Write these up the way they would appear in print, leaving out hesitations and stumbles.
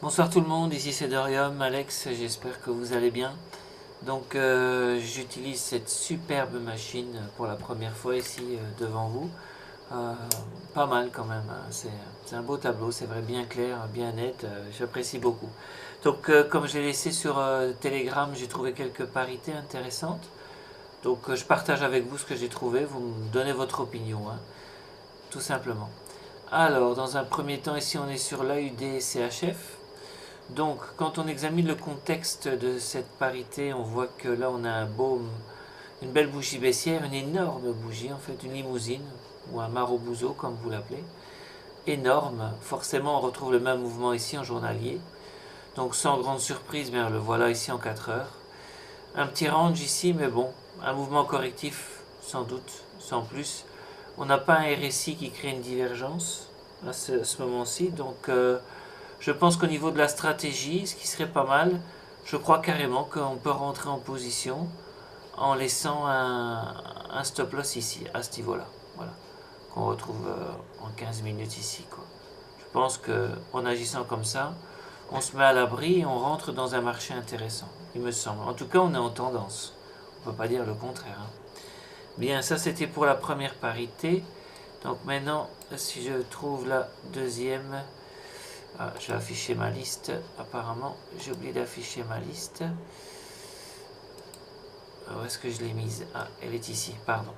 Bonsoir tout le monde, ici c'est Dorium, Alex, j'espère que vous allez bien. Donc j'utilise cette superbe machine pour la première fois ici devant vous. Euh, Pas mal quand même, hein. C'est un beau tableau, c'est vrai, bien clair, bien net, j'apprécie beaucoup. Donc comme je l'ai laissé sur Telegram, j'ai trouvé quelques parités intéressantes. Donc je partage avec vous ce que j'ai trouvé, vous me donnez votre opinion, hein, tout simplement. Alors dans un premier temps ici on est sur l'AUD CHF. Donc, quand on examine le contexte de cette parité, on voit que là, on a une belle bougie baissière, une énorme bougie, en fait, une limousine, ou un marabouzo, comme vous l'appelez. Énorme. Forcément, on retrouve le même mouvement ici en journalier. Donc, sans grande surprise, bien, le voilà ici en 4 heures. Un petit range ici, mais bon, un mouvement correctif, sans doute, sans plus. On n'a pas un RSI qui crée une divergence à ce moment-ci, donc je pense qu'au niveau de la stratégie, ce qui serait pas mal, je crois carrément qu'on peut rentrer en position en laissant un stop loss ici, à ce niveau-là. Voilà. Qu'on retrouve en 15 minutes ici, quoi. Je pense qu'en agissant comme ça, on se met à l'abri et on rentre dans un marché intéressant, il me semble. En tout cas, on est en tendance. On ne peut pas dire le contraire, hein. Bien, ça c'était pour la première parité. Donc maintenant, si je trouve la deuxième... Ah, je vais afficher ma liste. Apparemment, j'ai oublié d'afficher ma liste. Où est-ce que je l'ai mise? Ah, elle est ici, pardon.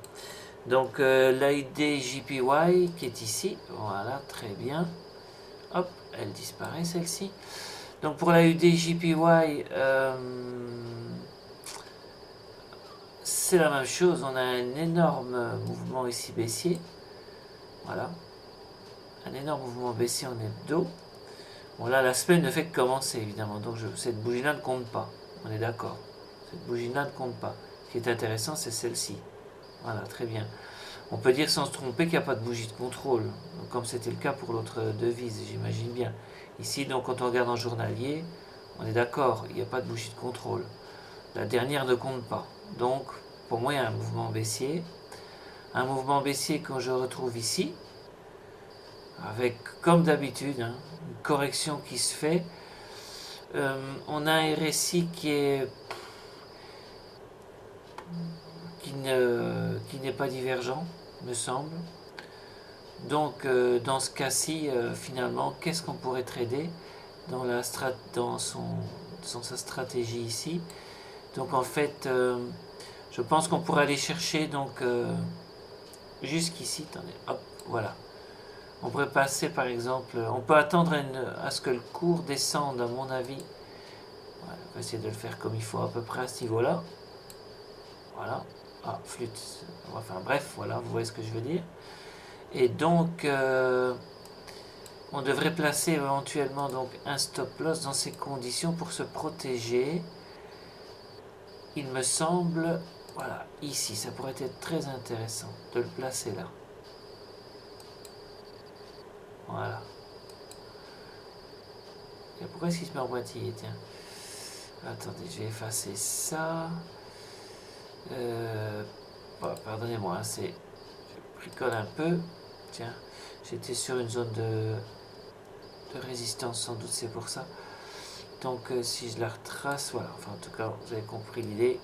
Donc, l'ID JPY qui est ici. Voilà, très bien. Hop, elle disparaît celle-ci. Donc, pour l'ID JPY, c'est la même chose. On a un énorme mouvement ici baissier. Voilà. Un énorme mouvement baissier en hebdo. Bon, là, la semaine ne fait que commencer, évidemment. Donc, cette bougie-là ne compte pas. On est d'accord. Cette bougie-là ne compte pas. Ce qui est intéressant, c'est celle-ci. Voilà, très bien. On peut dire sans se tromper qu'il n'y a pas de bougie de contrôle. Donc, comme c'était le cas pour l'autre devise, j'imagine bien. Ici, donc, quand on regarde en journalier, on est d'accord, il n'y a pas de bougie de contrôle. La dernière ne compte pas. Donc, pour moi, il y a un mouvement baissier. Un mouvement baissier que je retrouve ici, avec, comme d'habitude, hein, une correction qui se fait. On a un RSI qui n'est pas divergent, me semble. Donc, dans ce cas-ci, finalement, qu'est-ce qu'on pourrait trader dans sa stratégie ici? Donc, en fait, je pense qu'on pourrait aller chercher donc jusqu'ici. Attendez, hop, voilà. On pourrait passer, par exemple, on peut attendre à ce que le cours descende, à mon avis. Voilà, on va essayer de le faire comme il faut, à peu près à ce niveau-là. Voilà. Ah, flûte. Enfin bref, voilà, vous voyez ce que je veux dire. Et donc, on devrait placer éventuellement donc un stop loss dans ces conditions pour se protéger. Il me semble, voilà, ici, ça pourrait être très intéressant de le placer là. Voilà. Et pourquoi est-ce qu'il se met en boîtier, tiens? Attendez, je vais effacer ça. Bon, pardonnez-moi, je bricole un peu. Tiens, j'étais sur une zone de résistance, sans doute c'est pour ça. Donc si je la retrace, voilà, enfin en tout cas vous avez compris l'idée.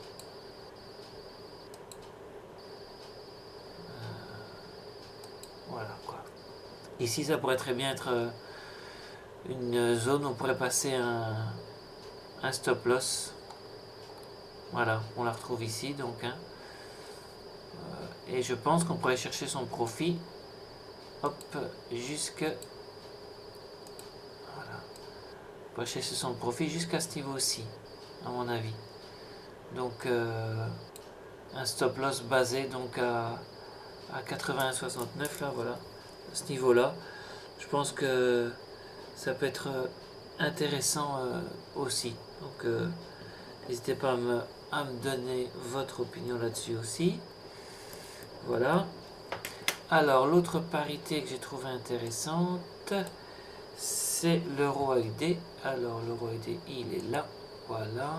Voilà quoi. Ici ça pourrait très bien être une zone où on pourrait passer un stop loss. Voilà, on la retrouve ici donc. Hein. Et je pense qu'on pourrait chercher son profit. Hop, jusque... Voilà. On pourrait chercher son profit jusqu'à ce niveau-ci, à mon avis. Donc un stop loss basé donc à 81,69 là, voilà, à ce niveau-là. Je pense que ça peut être intéressant aussi. Donc n'hésitez pas à me donner votre opinion là-dessus aussi. Voilà. Alors l'autre parité que j'ai trouvé intéressante, c'est l'euro AUD. Alors l'euro AUD, il est là. Voilà.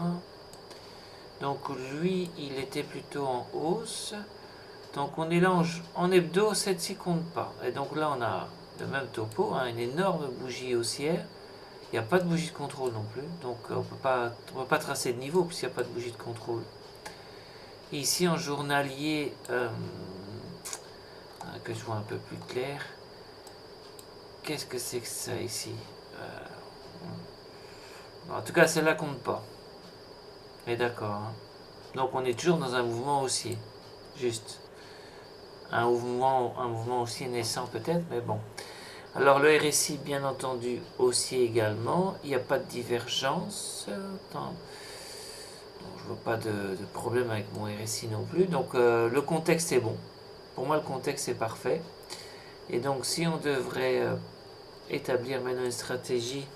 Donc lui, il était plutôt en hausse. Donc on est là en hebdo, celle-ci compte pas. Et donc là, on a le même topo, hein, une énorme bougie haussière Il n'y a pas de bougie de contrôle non plus, donc on peut pas tracer de niveau puisqu'il n'y a pas de bougie de contrôle. Et ici en journalier, que je vois un peu plus clair, qu'est-ce que c'est que ça ici? En tout cas, celle-là compte pas. Et d'accord. Hein. Donc on est toujours dans un mouvement haussier. Juste. Un mouvement haussier naissant peut-être, mais bon. Alors le RSI, bien entendu, haussier également. Il n'y a pas de divergence. Attends. Donc, je vois pas de problème avec mon RSI non plus. Donc le contexte est bon. Pour moi, le contexte est parfait. Et donc si on devrait établir maintenant une stratégie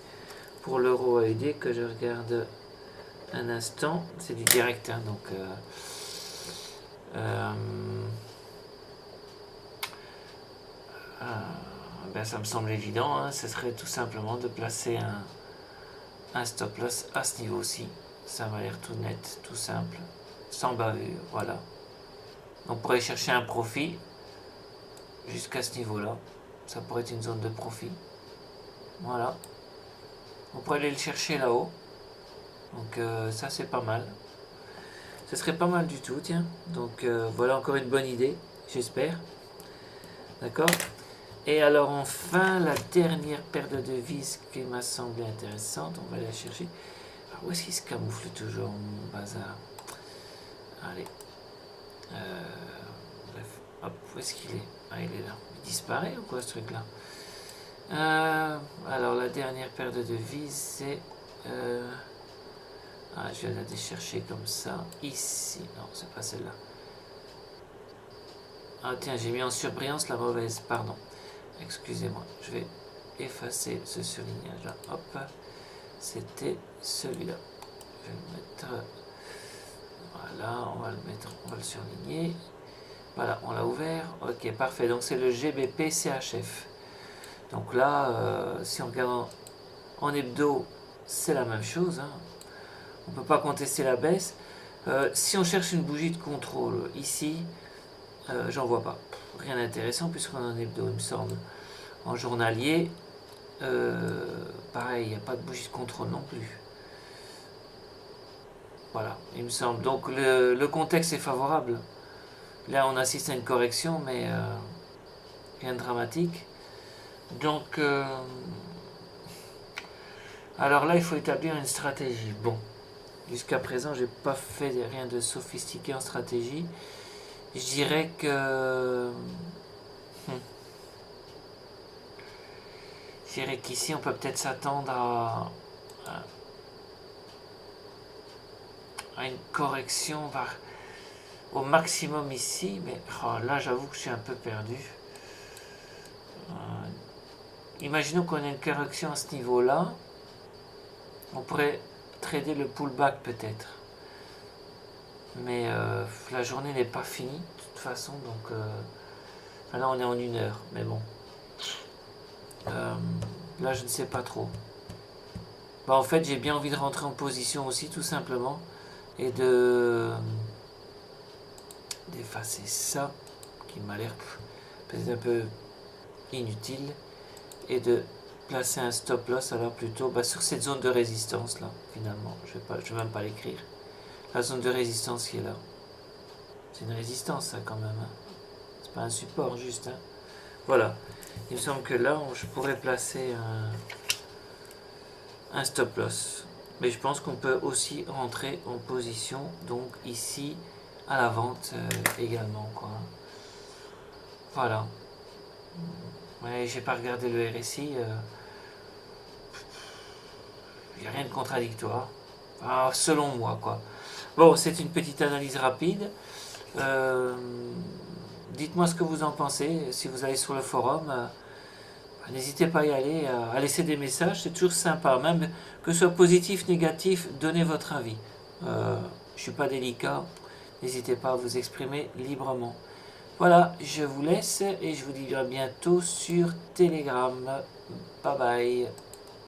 pour l'euro AUD, que je regarde un instant, c'est du direct, hein, donc ben ça me semble évident, hein, ce serait tout simplement de placer un stop loss à ce niveau-ci. Ça m'a l'air tout net, tout simple, sans bavure, voilà. On pourrait chercher un profit jusqu'à ce niveau-là. Ça pourrait être une zone de profit. Voilà. On pourrait aller le chercher là-haut. Donc ça c'est pas mal. Ce serait pas mal du tout, tiens. Donc voilà encore une bonne idée, j'espère. D'accord. Et alors enfin, la dernière paire de devises qui m'a semblé intéressante, on va aller la chercher. Alors, où est-ce qu'il se camoufle toujours, mon bazar? Allez. Bref, hop, où est-ce qu'il est? Ah, il est là. Il disparaît ou quoi ce truc-là? Alors la dernière paire de devises, c'est... je vais la déchercher comme ça. Ici. Non, c'est pas celle-là. Ah tiens, j'ai mis en surbrillance la mauvaise. Pardon. Excusez-moi. Je vais effacer ce surlignage-là. Hop. C'était celui-là. Je vais le mettre... Voilà, on va le mettre, on va le surligner. Voilà, on l'a ouvert. Ok, parfait. Donc c'est le GBP CHF. Donc là, si on regarde en hebdo, c'est la même chose. Hein. On ne peut pas contester la baisse. Si on cherche une bougie de contrôle ici, j'en vois pas. Rien d'intéressant puisqu'on est en hebdo, il me semble. En journalier, pareil, il n'y a pas de bougie de contrôle non plus. Voilà, il me semble. Donc le contexte est favorable. Là, on assiste à une correction, mais rien de dramatique. Donc, alors là, il faut établir une stratégie. Bon, jusqu'à présent, j'ai pas fait rien de sophistiqué en stratégie. Je dirais que... Je dirais qu'ici, on peut peut-être s'attendre à une correction au maximum ici. Mais là, j'avoue que je suis un peu perdu. Imaginons qu'on ait une correction à ce niveau-là. On pourrait trader le pullback peut-être. Mais la journée n'est pas finie de toute façon. Donc là, on est en 1 heure. Mais bon. Là, je ne sais pas trop. En fait, j'ai bien envie de rentrer en position aussi, tout simplement. Et d'effacer ça, qui m'a l'air peut-être un peu inutile. Et de placer un stop loss alors plutôt sur cette zone de résistance là, finalement. Je vais même pas l'écrire. La zone de résistance qui est là. C'est une résistance ça quand même. Hein. C'est pas un support juste. Hein. Voilà. Il me semble que là, je pourrais placer un stop loss. Mais je pense qu'on peut aussi rentrer en position, donc ici, à la vente également. Quoi. Voilà. Ouais, j'ai pas regardé le RSI. Il n'y a rien de contradictoire. Selon moi, quoi. Bon, c'est une petite analyse rapide. Dites-moi ce que vous en pensez. Si vous allez sur le forum, n'hésitez pas à y aller, à laisser des messages. C'est toujours sympa. Même que ce soit positif, négatif, donnez votre avis. Je ne suis pas délicat. N'hésitez pas à vous exprimer librement. Voilà, je vous laisse et je vous dis à bientôt sur Telegram. Bye bye.